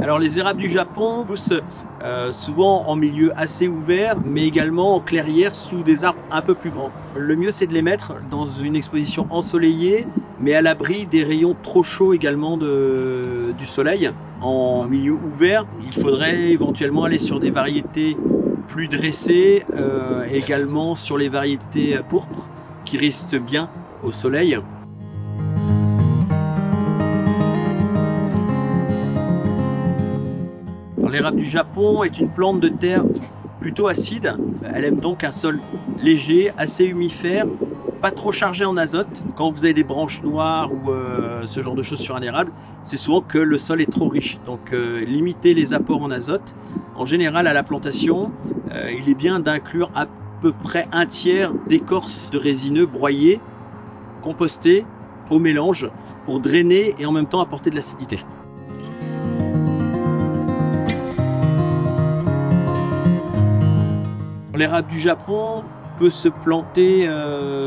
Alors les érables du Japon poussent souvent en milieu assez ouvert, mais également en clairière sous des arbres un peu plus grands. Le mieux c'est de les mettre dans une exposition ensoleillée, mais à l'abri des rayons trop chauds également du soleil. En milieu ouvert, il faudrait éventuellement aller sur des variétés plus dressées, également sur les variétés pourpres qui résistent bien au soleil. L'érable du Japon est une plante de terre plutôt acide. Elle aime donc un sol léger, assez humifère, pas trop chargé en azote. Quand vous avez des branches noires ou ce genre de choses sur un érable, c'est souvent que le sol est trop riche. Donc limiter les apports en azote. En général, à la plantation, il est bien d'inclure à peu près un tiers d'écorce de résineux broyés, compostés au mélange pour drainer et en même temps apporter de l'acidité. L'érable du Japon peut se planter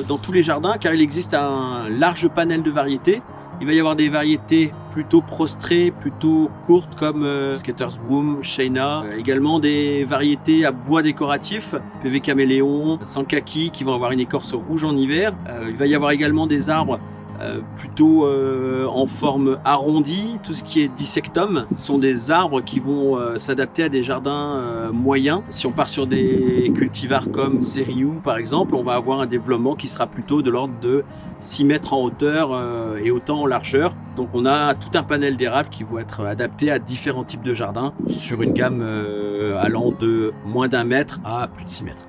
dans tous les jardins car il existe un large panel de variétés. Il va y avoir des variétés plutôt prostrées, plutôt courtes comme Skaters Broom, Shaina. Également des variétés à bois décoratif, PV caméléon, Sankaki qui vont avoir une écorce rouge en hiver. Il va y avoir également des arbres plutôt en forme arrondie. Tout ce qui est dissectum sont des arbres qui vont s'adapter à des jardins moyens. Si on part sur des cultivars comme Seriou par exemple, on va avoir un développement qui sera plutôt de l'ordre de 6 mètres en hauteur et autant en largeur. Donc on a tout un panel d'érables qui vont être adaptés à différents types de jardins sur une gamme allant de moins d'1 mètre à plus de 6 mètres.